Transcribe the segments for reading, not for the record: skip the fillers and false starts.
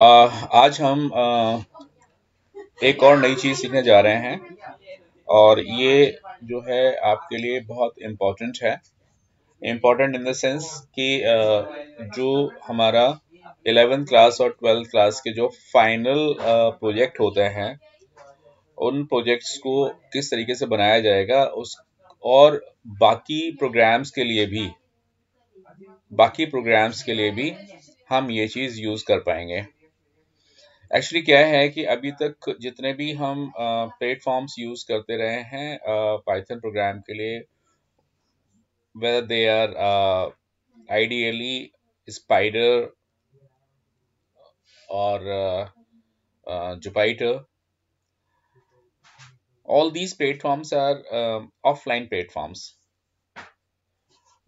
आज हम एक और नई चीज़ सीखने जा रहे हैं और ये जो है आपके लिए बहुत इम्पोर्टेंट है। इम्पोर्टेंट इन द सेंस कि जो हमारा 11th क्लास और 12th क्लास के जो फाइनल प्रोजेक्ट होते हैं उन प्रोजेक्ट्स को किस तरीके से बनाया जाएगा उस और बाकी प्रोग्राम्स के लिए भी बाकी प्रोग्राम्स के लिए भी हम ये चीज़ यूज़ कर पाएंगे। एक्चुअली क्या है कि अभी तक जितने भी हम प्लेटफॉर्म्स यूज करते रहे हैं पाइथन प्रोग्राम के लिए, whether they are ideally Spider or Jupyter, all these platforms are offline platforms,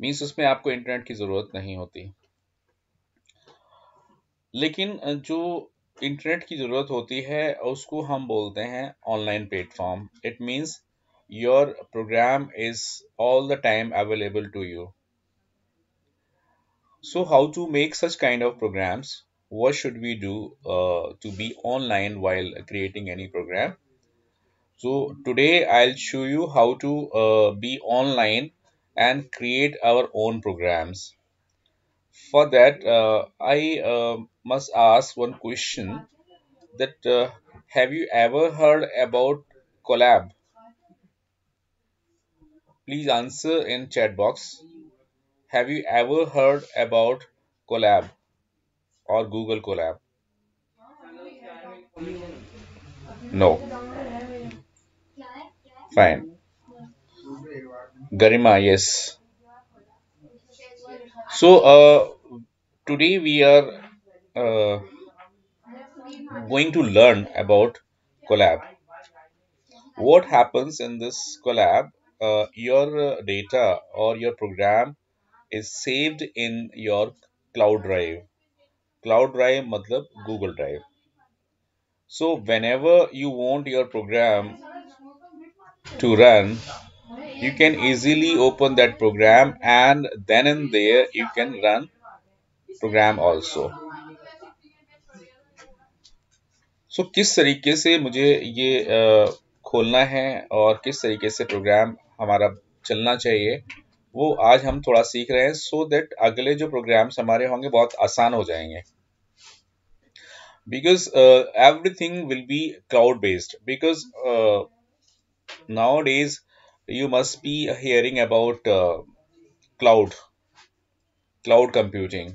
means उसमें आपको इंटरनेट की ज़रूरत नहीं होती। लेकिन जो इंटरनेट की ज़रूरत होती है उसको हम बोलते हैं online platform. It means your program is all the time available to you. So how to make such kind of programs? What should we do to be online while creating any program? So today I'll show you how to be online and create our own programs. For that, I must ask one question that have you ever heard about Collab? Please answer in chat box. Have you ever heard about Collab or Google Collab? No. Fine. Garima, yes. So, today we are uh, going to learn about collab. What happens in this collab? Your data or your program is saved in your cloud drive. Cloud drive matlab Google Drive. So, whenever you want your program to run, you can easily open that program and then and there you can run program also. सो किस तरीके से मुझे ये खोलना है और किस तरीके से प्रोग्राम हमारा चलना चाहिए वो आज हम थोड़ा सीख रहे हैं, सो दैट अगले जो प्रोग्राम्स हमारे होंगे बहुत आसान हो जाएंगे। Because everything will be cloud based, because nowadays you must be hearing about cloud cloud computing.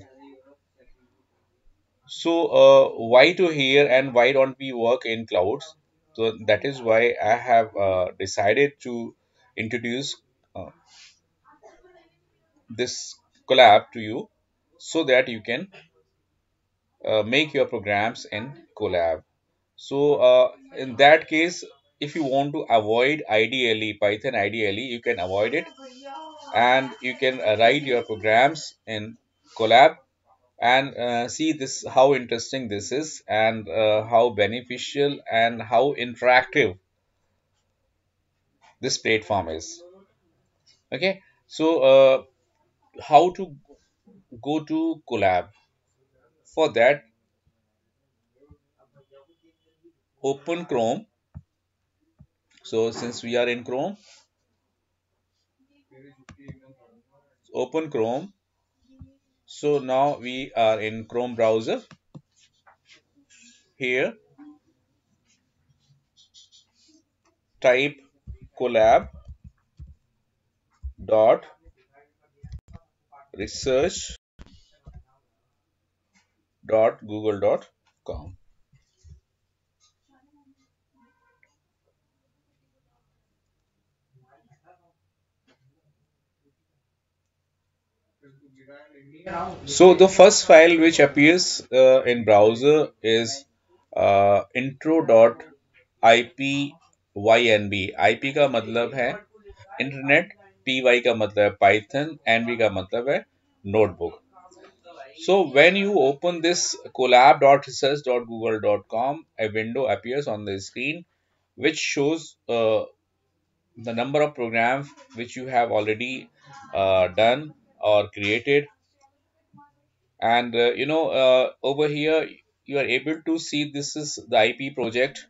So, why to here and why don't we work in clouds? So that is why I have decided to introduce uh, this collab to you, so that you can make your programs in collab. So, in that case, if you want to avoid ideally Python, ideally you can avoid it and you can write your programs in collab and see this how interesting this is and how beneficial and how interactive this platform is. Okay, so how to go to collab? For that, open Chrome. So since we are in Chrome, open Chrome. So now we are in Chrome browser. Here type collab dot research dot google dot com. So the first file which appears in browser is intro.ipynb. IP का मतलब है internet, py का मतलब है Python, nb का मतलब है notebook. So when you open this collab.research.google.com, a window appears on the screen which shows the number of programs which you have already done or created. And over here you are able to see this is the IP project,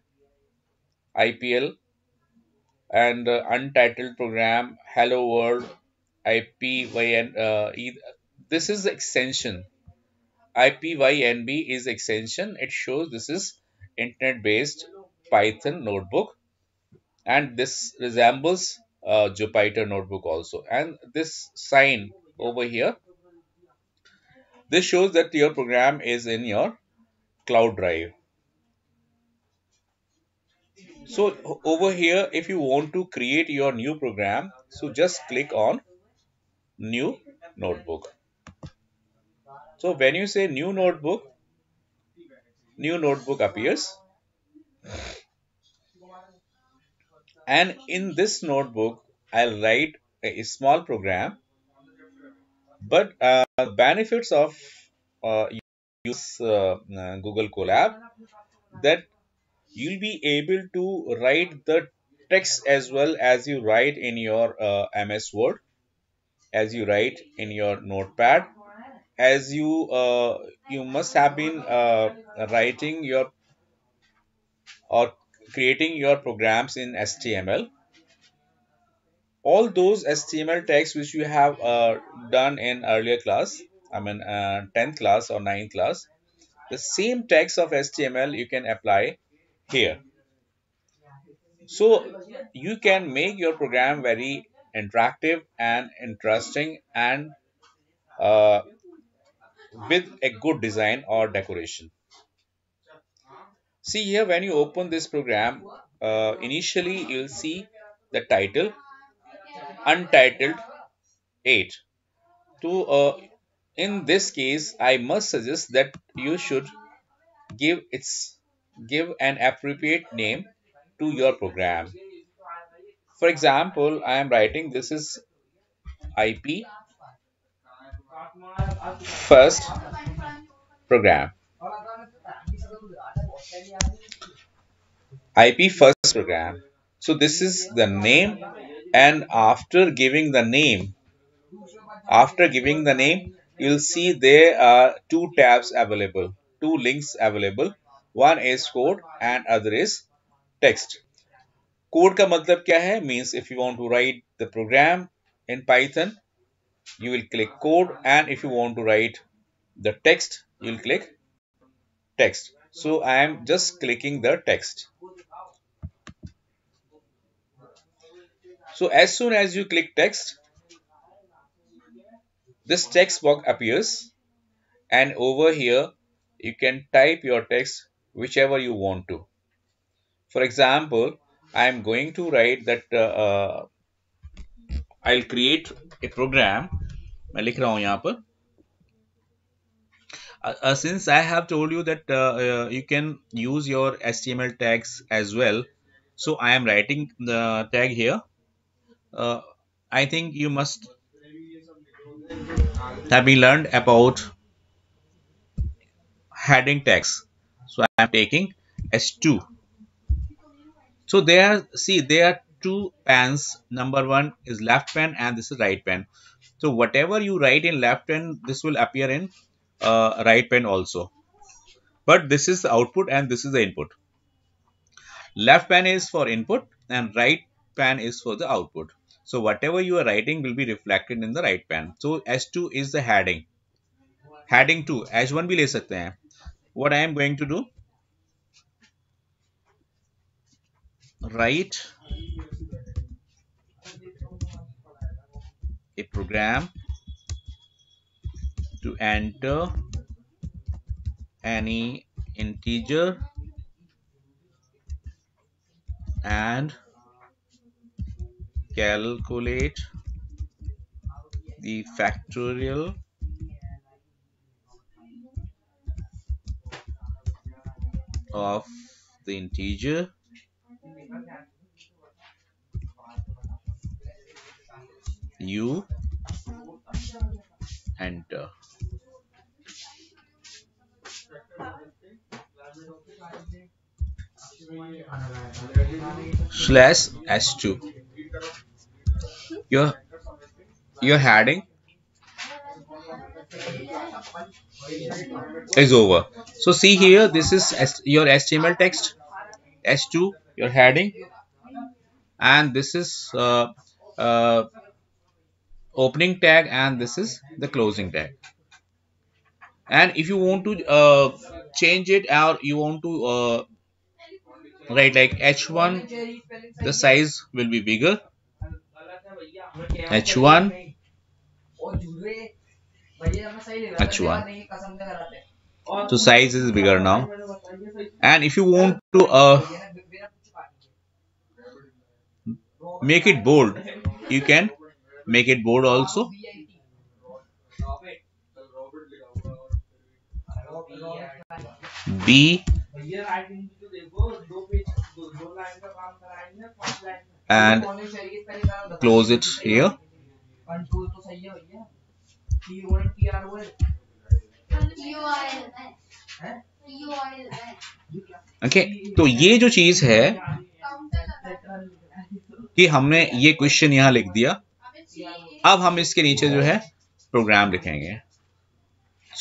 IPL, and untitled program, Hello World, IPYN. This is the extension. IPYNB is extension. It shows this is internet-based Python notebook, and this resembles Jupyter notebook also. And this sign over here, this shows that your program is in your cloud drive. So over here, if you want to create your new program, so just click on new notebook. So when you say new notebook appears, and in this notebook I'll write a small program. But benefits of use Google Colab, that you'll be able to write the text as well as you write in your MS Word, as you write in your notepad, as you must have been writing your or creating your programs in HTML. All those HTML text which you have done in earlier class, I mean 10th class or 9th class, the same text of HTML you can apply here. So you can make your program very interactive and interesting, and uh, with a good design or decoration. See here, when you open this program, initially you'll see the title Untitled 8. To in this case, I must suggest that you should give its give an appropriate name to your program. For example, I am writing this is IP first program. IP first program. So this is the name, and after giving the name, you'll see there are two tabs available, two links available. One is code and other is text. Code का मतलब क्या है? Means if you want to write the program in Python, you will click code, and if you want to write the text, you will click text. So I am just clicking the text. So as soon as you click text, this text box appears, and over here you can type your text whichever you want to. For example, I am going to write that I'll create a program. मैं लिख रहा हूँ यहाँ पर. Since I have told you that you can use your HTML tags as well, so I am writing the tag here. Uh, I think you must have been learned about heading tags. So I am taking S2. So there are two pans. Number one is left pan and this is right pan. So whatever you write in left pan, this will appear in right pan also. But this is the output and this is the input. Left pan is for input and right pan is for the output. So whatever you are writing will be reflected in the right pan. So S2 is the heading. Heading 2, H1 भी ले सकते हैं. What I am going to do? Write a program to enter any integer and calculate the factorial of the integer u. Enter. Slash S2. Your heading is over. So see here, this is your HTML text, H2 your heading, and this is opening tag, and this is the closing tag. And if you want to change it, or you want to write like H1, the size will be bigger. H1, H1. So size is bigger now. And if you want to make it bold, you can make it bold also. B and close it here. Okay तो ये जो चीज है कि हमने ये question यहाँ लिख दिया, अब हम इसके नीचे जो है प्रोग्राम लिखेंगे।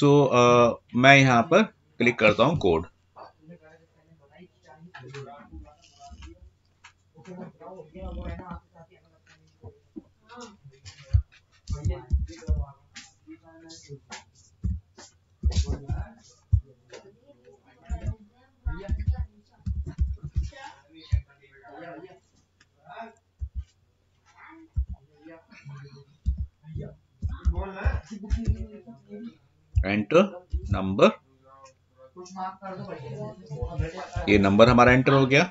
सो मैं यहाँ पर क्लिक करता हूँ कोड। एंटर नंबर, ये नंबर हमारा एंटर हो गया।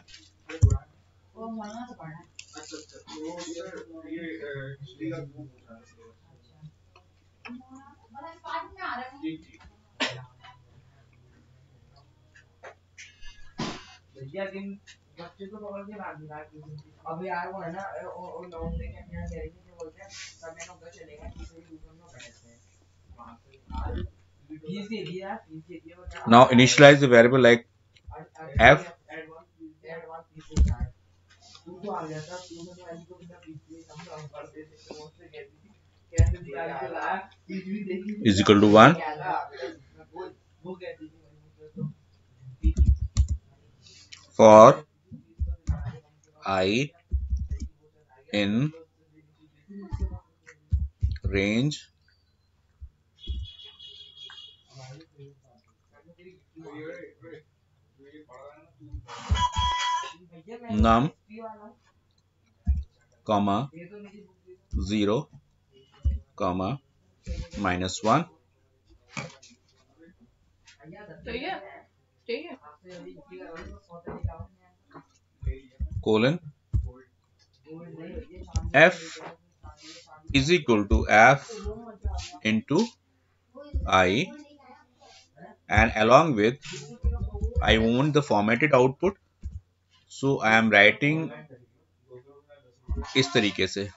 अभी यार वो है ना लोन लेके अपने क्या बोलते हैं तब मैंने उधर चलेगा किसी भी दूसरे में बैठे। Now initialize the variable like f is equal to 1 for I in range num comma 0 comma -1 colon f is equal to f into I, and along with I want the formatted output, so I am writing इस तरीके से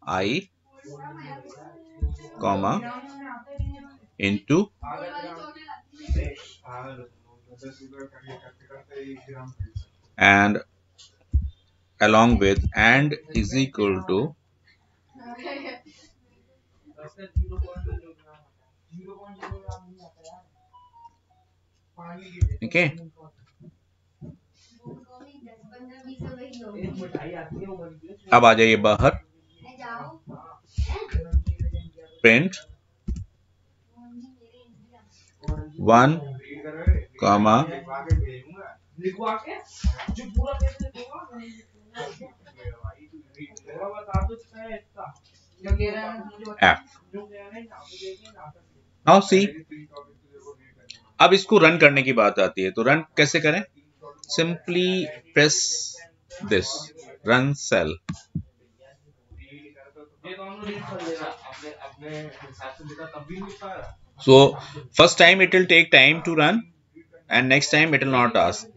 I comma into and along with and is equal to okay। अब आ जाइए बाहर, print 1 comma f। Now see, अब इसको run करने की बात आती है, तो रन कैसे करें? Simply press this run cell. So first time it will take time to run, and next time it will not ask.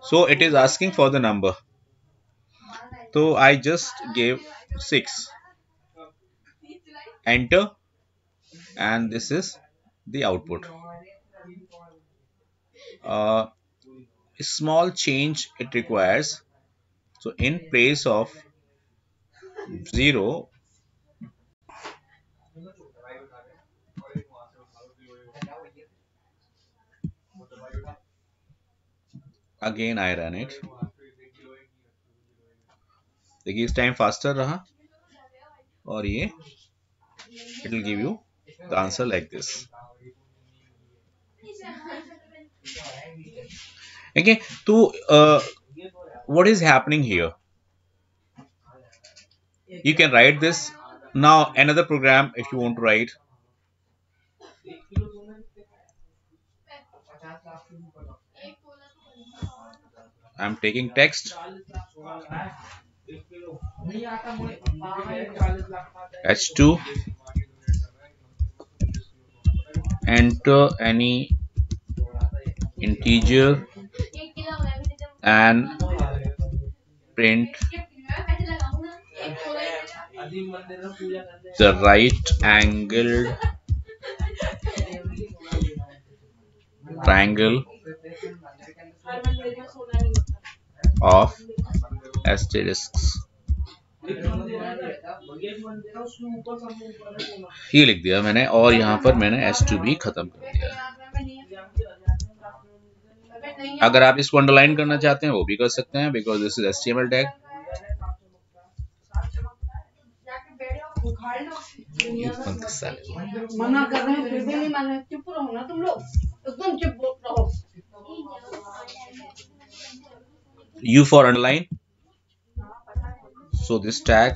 So it is asking for the number. So I just gave 6. Enter, and this is the output. A small change it requires. So in place of 0, again I run it. देखिए इस time faster रहा और ये it will give you the answer like this. Okay, तो what is happening here? You can write this now. Another program if you want to write. I'm taking text h2, enter any integer and print the right angled triangle of asterisks। ये लिख दिया मैंने और यहाँ पर मैंने S2 भी खत्म कर दिया। अगर आप इसको अंडरलाइन करना चाहते हैं वो भी कर सकते हैं, because this is HTML tag. मना कर रहे हैं फिर भी नहीं माने, चुप रहो ना तुम लोग, एकदम चुप रहो। U for underline. So this tag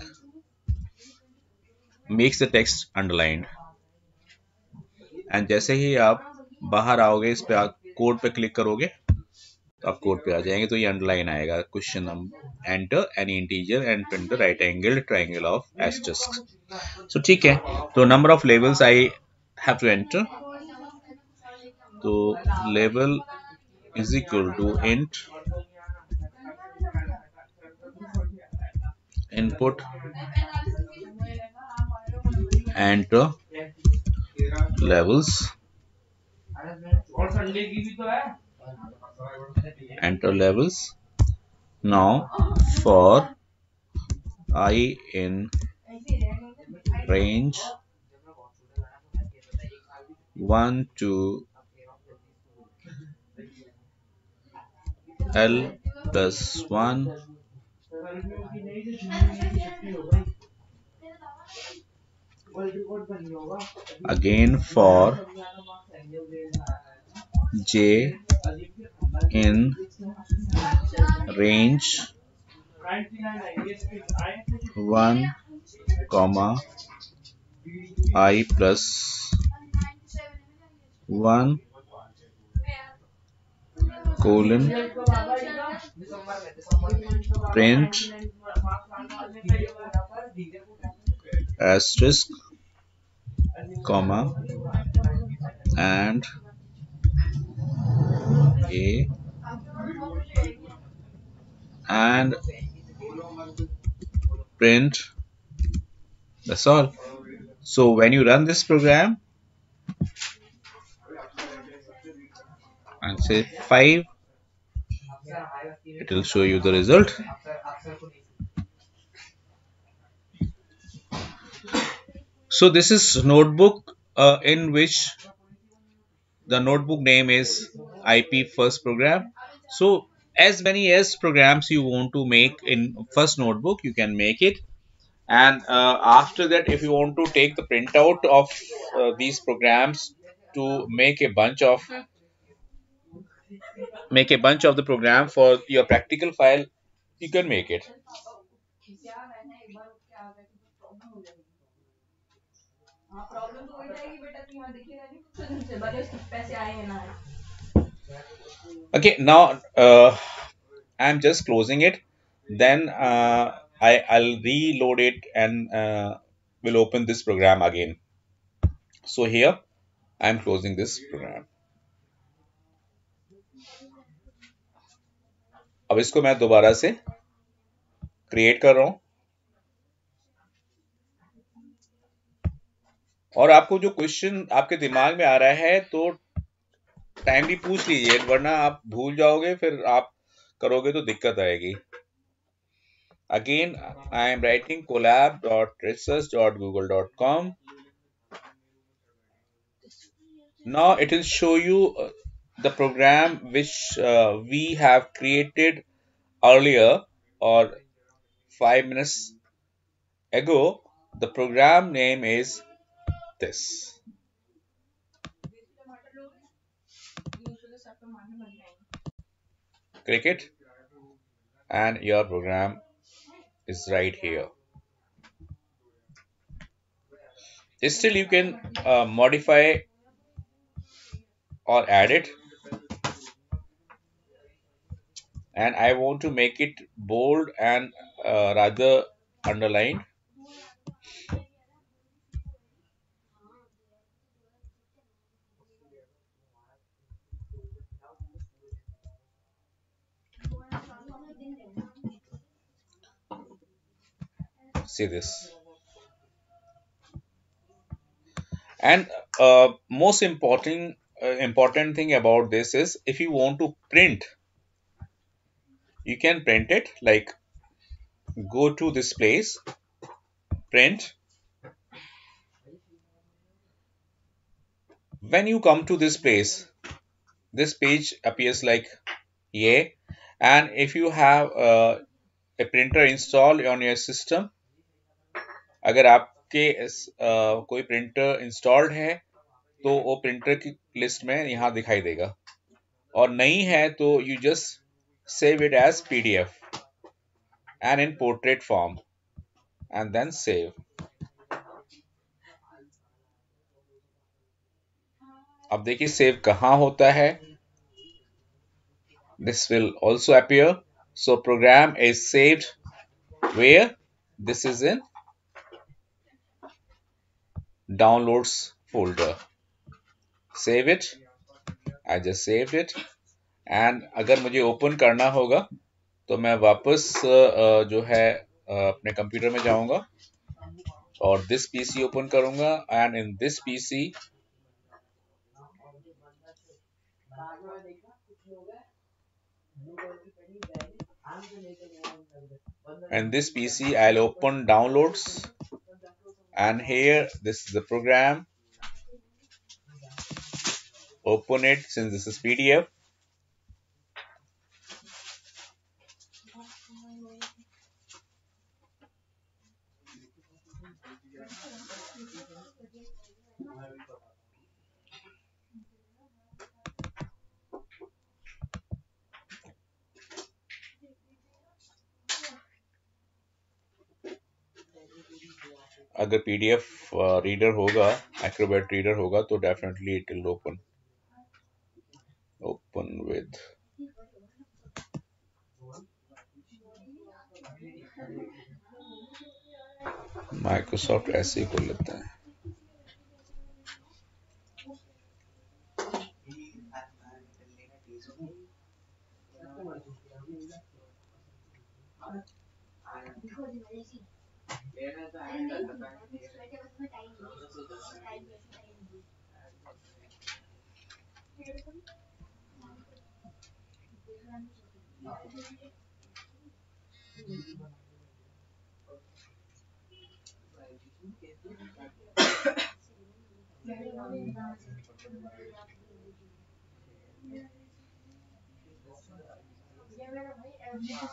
makes the text underlined. And जैसे ही आप बाहर आओगे, इस पे आप कोड पे क्लिक करोगे तो आप कोड पे आ जाएंगे, तो ये अंडरलाइन आएगा। Question number enter any integer and print the right angle triangle of asterisk. So ठीक है, तो number of levels I have to enter. तो level is equal to int input enter levels, enter levels। now for I in range 1 to L plus 1, again for j in range 1 comma I plus 1 colon print asterisk comma and a and print, that's all. So when you run this program and say 5, it will show you the result. So this is notebook in which the notebook name is IP first program. So as many as programs you want to make in first notebook, you can make it. And after that, if you want to take the printout of these programs to make a bunch of the program for your practical file, you can make it. Okay, now I'm just closing it, then I'll reload it and will open this program again. So here I'm closing this program. अब इसको मैं दोबारा से create कर रहा हूं, और आपको जो क्वेश्चन आपके दिमाग में आ रहा है तो टाइमली पूछ लीजिए, वरना आप भूल जाओगे, फिर आप करोगे तो दिक्कत आएगी। Again, I am writing collab.research.google.com. Now it will show you the program which we have created earlier or 5 minutes ago. The program name is this. Click it and your program is right here. Still you can modify or add it, and I want to make it bold and rather underlined. See this. And most important thing about this is, if you want to print, you can print it like, go to this place, print. When you come to this place, this page appears like yeah. And if you have a printer installed on your system, अगर आपके कोई printer installed है तो वो printer की list में यहाँ दिखाई देगा, और नहीं है तो you just save it as PDF and in portrait form and then save. अब देखिए सेव कहाँ होता है. This will also appear. So program is saved where? This is in downloads folder. Save it. I just saved it. And अगर मुझे open करना होगा तो मैं वापस जो है अपने कंप्यूटर में जाऊंगा और दिस पीसी ओपन करूंगा, and in this PC I'll open downloads, and here this is the program. Open it since this is PDF. अगर PDF रीडर होगा, Acrobat रीडर होगा तो definitely it will open with Microsoft ऐसे ही खोल लेते हैं.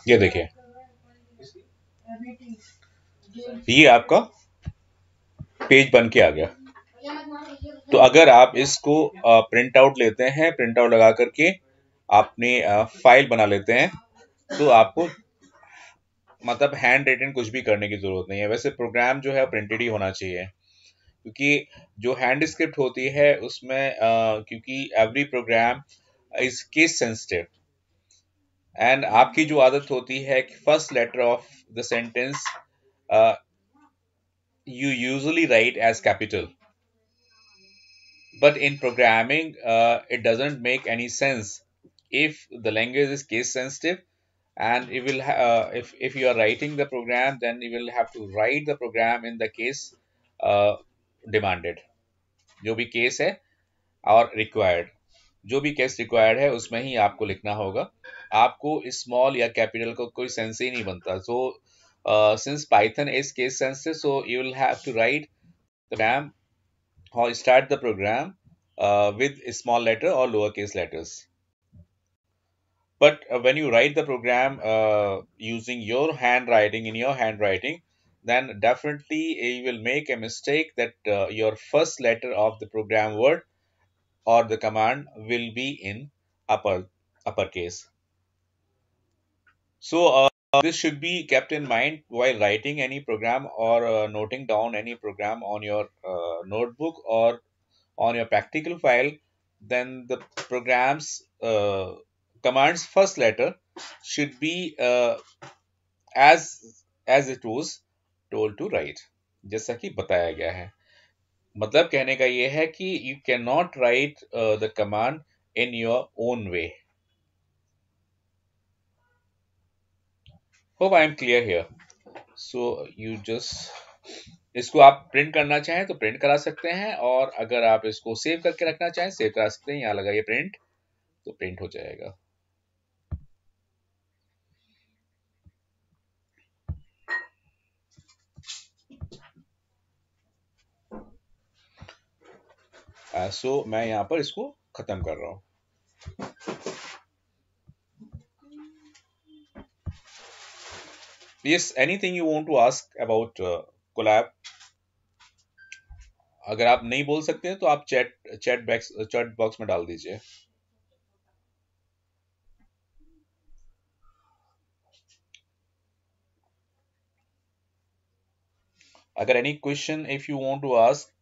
ये देखिए, ये आपका पेज बन के आ गया. तो अगर आप इसको प्रिंट आउट लेते हैं, प्रिंट आउट लगा करके आपने फाइल बना लेते हैं, तो आपको मतलब हैंड रिटन कुछ भी करने की जरूरत नहीं है. वैसे प्रोग्राम जो है प्रिंटेड ही होना चाहिए, क्योंकि जो हैंड स्क्रिप्ट होती है उसमें क्योंकि every program is case sensitive, and आपकी जो आदत होती है कि first letter of the sentence you usually write as capital, but in programming it doesn't make any sense if the language is case sensitive, and it will if you are writing the program, then you will have to write the program in the case demanded. जो भी case है और required, जो भी case required है उसमें ही आपको लिखना होगा. आपको स्मॉल या कैपिटल को कोई सेंस ही नहीं बनता. सो since Python is case sensitive, so you will have to write the program or start the program with a small letter or lowercase letters. But when you write the program using your handwriting, in your handwriting, then definitely you will make a mistake that your first letter of the program word or the command will be in uppercase. So this should be kept in mind while writing any program or noting down any program on your notebook or on your practical file. Then the program's command's first letter should be as it was told to write, जैसा कि बताया गया है. मतलब कहने का ये है कि you cannot write the command in your own way. Hope I am clear here. So you just इसको आप प्रिंट करना चाहें तो प्रिंट करा सकते हैं, और अगर आप इसको सेव करके रखना चाहें सेव करा सकते हैं. यहाँ लगाइए प्रिंट, तो प्रिंट हो जाएगा. सो मैं यहाँ पर इसको खत्म कर रहा हूँ. Yes, anything you want to ask about Colab? अगर आप नहीं बोल सकते हैं तो आप चैट बॉक्स में डाल दीजिए. अगर any question if you want to ask,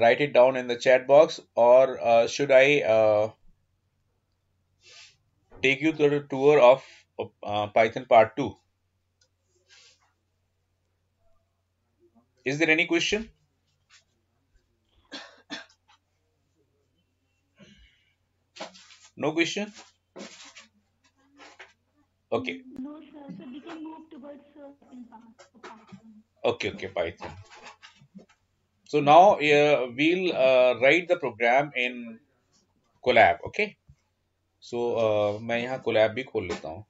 write it down in the chat box, or should I take you to the tour of Python part 2? Is there any question? No question? Okay. No, sir. So we can move towards second part of Python. Okay, Python. So now we'll write the program in Colab. Okay. So मैं यहाँ Colab भी खोल लेता हूँ.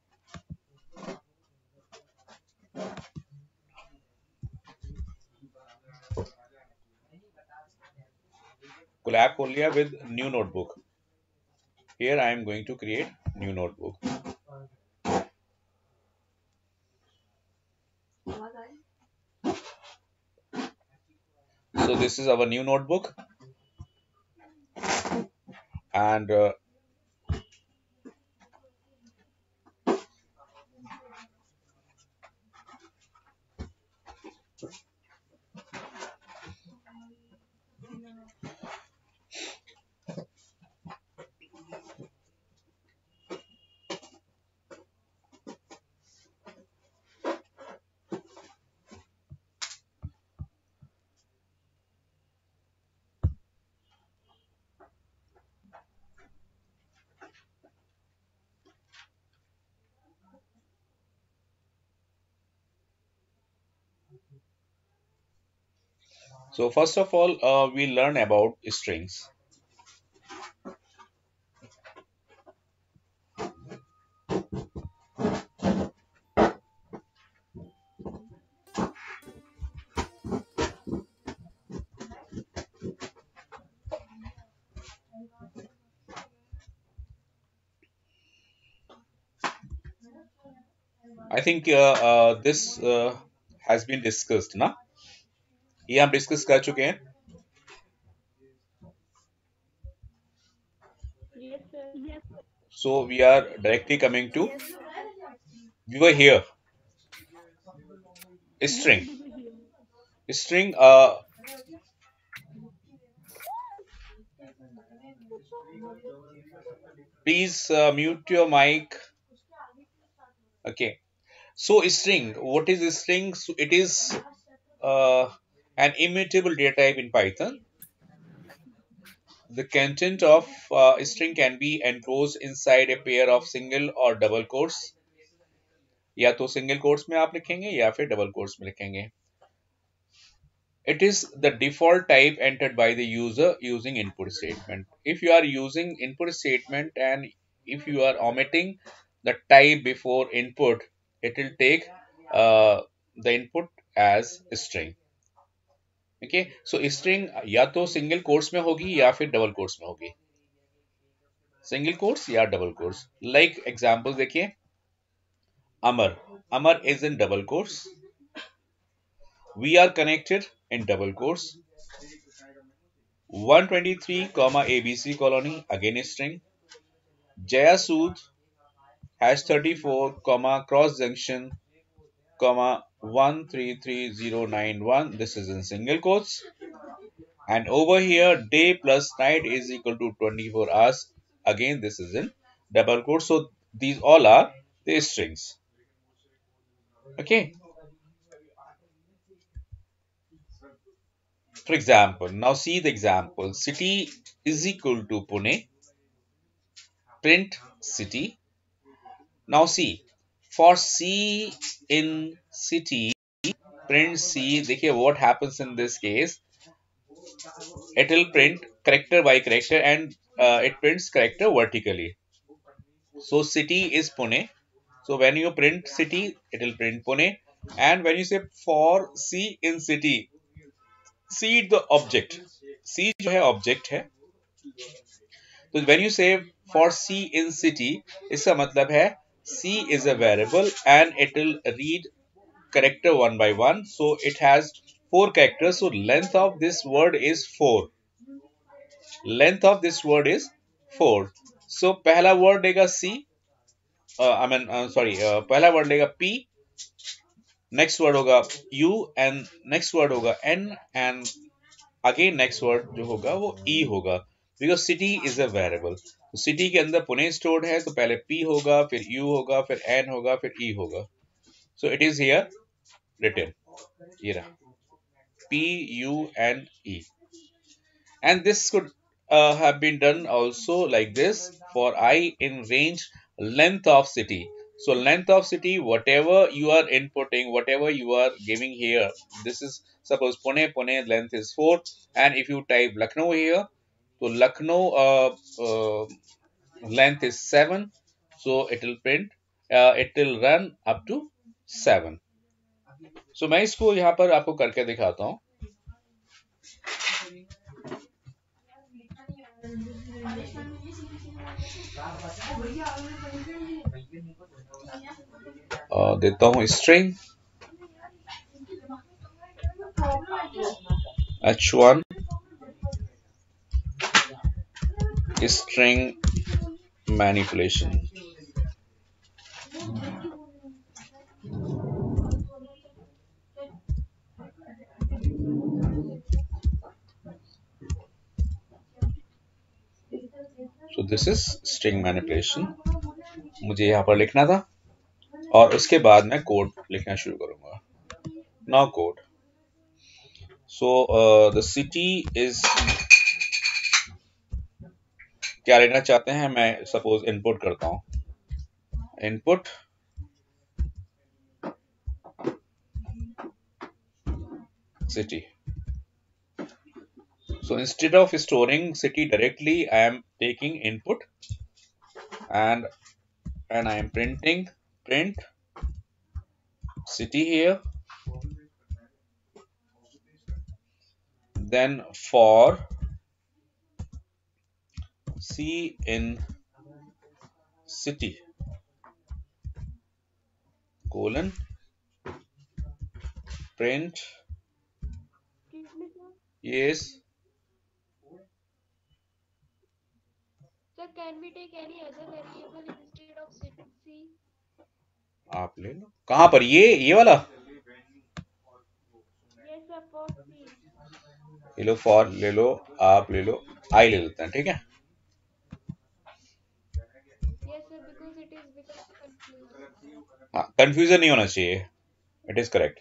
Colab खोल लिया with new notebook. Here I am going to create new notebook. So this is our new notebook, and so first of all we learn about strings. I think this has been discussed, ना? ये हम discuss कर चुके हैं. Yes, sir. Yes. So we are directly coming to, we were here. Yes, String. we were here. String. Please mute your mic. Okay. So string. What is a string? So it is uh, an immutable data type in Python. The content of a string can be enclosed inside a pair of single or double quotes. या तो single quotes में आप लिखेंगे या फिर double quotes में लिखेंगे. It is the default type entered by the user using input statement. If you are using input statement and if you are omitting the type before input, it will take the input as a string. Okay, so string या तो single quotes में होगी या फिर double quotes में होगी, single quotes या double quotes. Like example देखिए, Amar, Amar is in double quotes, we are connected in double quotes, 123 ABC colony again string, Jaya Sood hash 34 cross junction 133091, this is in single quotes, and over here day plus night is equal to 24 hours, again this is in double quotes. So these all are the strings. Okay, for example, now see the example, city is equal to Pune, print city. Now see, for C in city, print C, देखिए what happens in this case, it will print character by character, and it prints character vertically. So city is Pune. So when you print city, it will print Pune. And when you say for C in city, C the object. C जो है object है. So when you say for C in city, इसका मतलब है C is a variable and it will read character one by one. So it has 4 characters. So length of this word is 4. Length of this word is 4. So पहला word लेगा C, पहला word लेगा P, next word होगा U, and next word होगा N, and again next word जो होगा वो E होगा, because city is a variable. तो city के अंदर पुणे stored है, तो पहले P होगा, फिर U होगा, फिर N होगा, फिर E होगा. So it is here written, ये रहा P U N E. And this could have been done also like this, for I in range length of city. So length of city, whatever you are inputting, whatever you are giving here, this is suppose Pune length is 4, and if you type Lucknow here, so Lucknow length is 7, so it will print, it will run up to 7. So मैं इसको यहाँ पर आपको करके दिखाता हूँ. देता हूँ string h1 string manipulation. So this is string manipulation. मुझे यहाँ पर लिखना था और उसके बाद मैं कोड लिखना शुरू करूंगा. Now code. So the city is, क्या लेना चाहते हैं, मैं सपोज इनपुट करता हूँ, input city. So instead of storing city directly, I am taking input and I am printing print city here, then for C in city colon print, Excuse me, sir. yes, Sir, can we take any other variable instead of C? आप ले लो. कहां पर, ये वाला Yes, sir, for C. ले लो, for ले लो, आप ले लो, आई ले लेते हैं, ठीक है. Yes, sir, because it is becoming confusing. हाँ, कंफ्यूजन नहीं होना चाहिए, इट इज करेक्ट.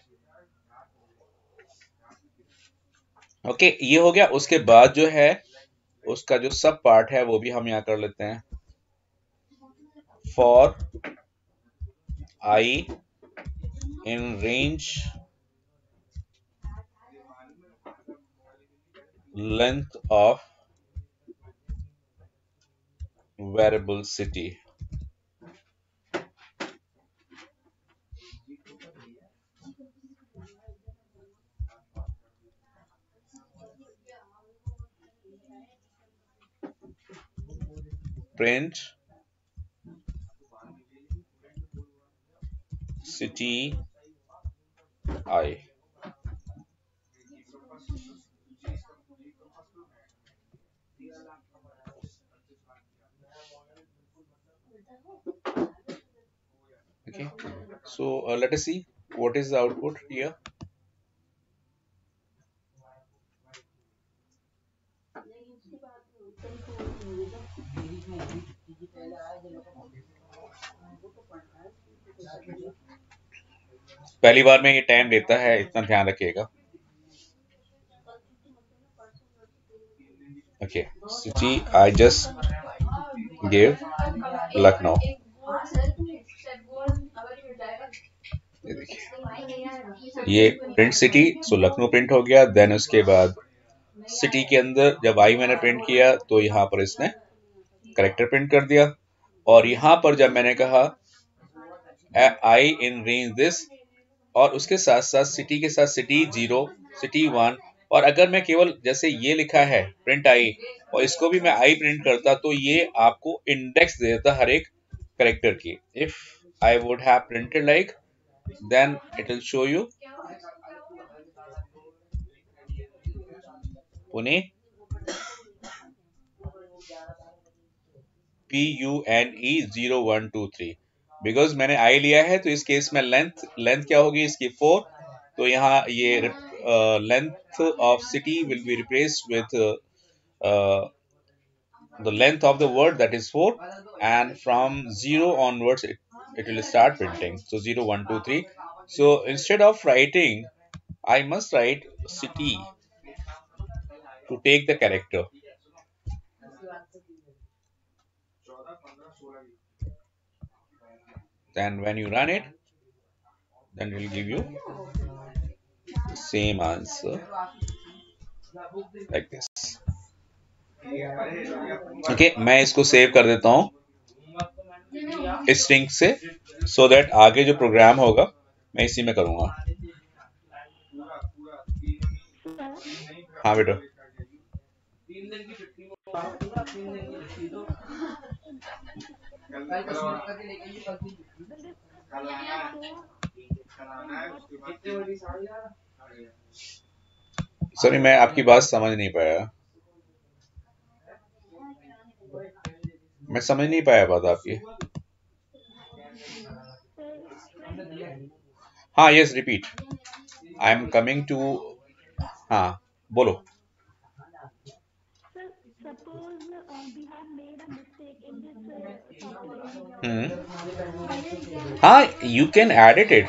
ओके, ये हो गया. उसके बाद जो है उसका जो सब पार्ट है वो भी हम यहाँ कर लेते हैं. For I in range length of variable city. print city I. Okay, so let us see what is the output here. पहली बार में ये टाइम लेता है, इतना ध्यान रखिएगा. Okay, city I just gave Lucknow. ये देखिए, ये प्रिंट सिटी, सो लखनऊ प्रिंट हो गया. देन उसके बाद सिटी के अंदर जब आई मैंने प्रिंट किया तो यहाँ पर इसने करेक्टर प्रिंट कर दिया. और यहाँ पर जब मैंने कहा आई इन रेंज दिस, और उसके साथ साथ सिटी के साथ सिटी 0, सिटी 1, और अगर मैं केवल जैसे ये लिखा है प्रिंट आई और इसको भी मैं आई प्रिंट करता तो ये आपको इंडेक्स दे देता हर एक करेक्टर की. If I would have printed like, then it will show you Pune, PUNE 0123. Because मैंने आई लिया है तो इस केस में लेंथ क्या होगी इसकी 4. तो यहाँ ये length of city will be replaced with the length of the word, that is 4, and from 0 onwards it will start printing. So 0 1 2 3. So instead of writing, I must write city to take the character. Then when you run it, then it will give you the same answer like this. Okay, मैं इसको save कर देता हूँ इस string से, so that आगे जो programme होगा मैं इसी में करूंगा. हाँ बेटा. सॉरी, मैं आपकी बात समझ नहीं पाया. मैं समझ नहीं पाया बात आपकी. हाँ, yes, repeat. I am coming to. हाँ, बोलो. हाँ, you can edit it,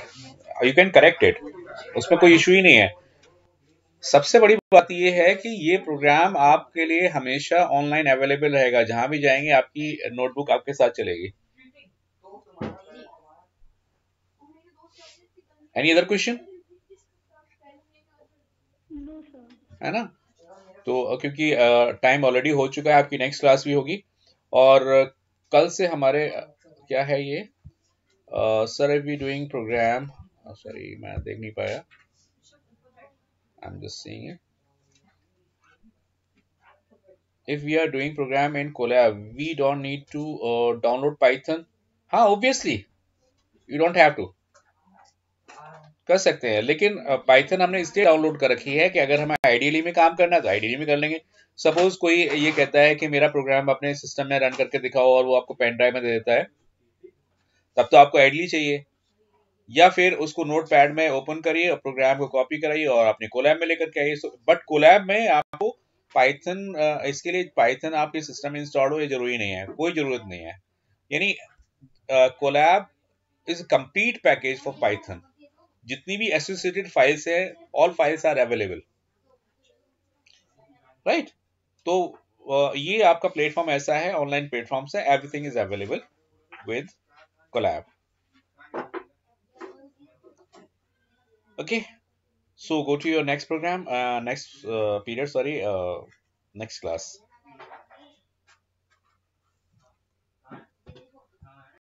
you can correct it, उसमें कोई इशू ही नहीं है. सबसे बड़ी बात यह है कि ये प्रोग्राम आपके लिए हमेशा ऑनलाइन अवेलेबल रहेगा. जहां भी जाएंगे आपकी नोटबुक आपके साथ चलेगी. Any other question? है ना? तो क्योंकि टाइम ऑलरेडी हो चुका है, आपकी नेक्स्ट क्लास भी होगी. और कल से हमारे क्या है ये, sir we doing program, sorry मैं देख नहीं पाया, I am just seeing it. If we are doing program in Colab, we don't need to download Python. हाँ, obviously you don't have to. कर सकते हैं, लेकिन पाइथन हमने इसलिए डाउनलोड कर रखी है कि अगर हमें आइडियली में काम करना है तो आइडियली में कर लेंगे. सपोज कोई ये कहता है कि मेरा प्रोग्राम अपने सिस्टम में रन करके दिखाओ और वो आपको पेन ड्राइव में दे देता है, तब तो आपको आइडियली चाहिए. या फिर उसको नोट पैड में ओपन करिए और प्रोग्राम को कॉपी कराइए और अपने कोलैब में लेकर के आइए. बट कोलैब में आपको पाइथन, इसके लिए पाइथन आपके सिस्टम में इंस्टॉल हो ये जरूरी नहीं है, कोई जरूरत नहीं है. यानी Colab is complete package for Python. जितनी भी एसोसिएटेड फाइल्स है, all files are available, right. तो ये आपका प्लेटफॉर्म ऐसा है, ऑनलाइन प्लेटफॉर्म से everything is available with Colab. Okay, so go to your next program, next period, sorry, next class.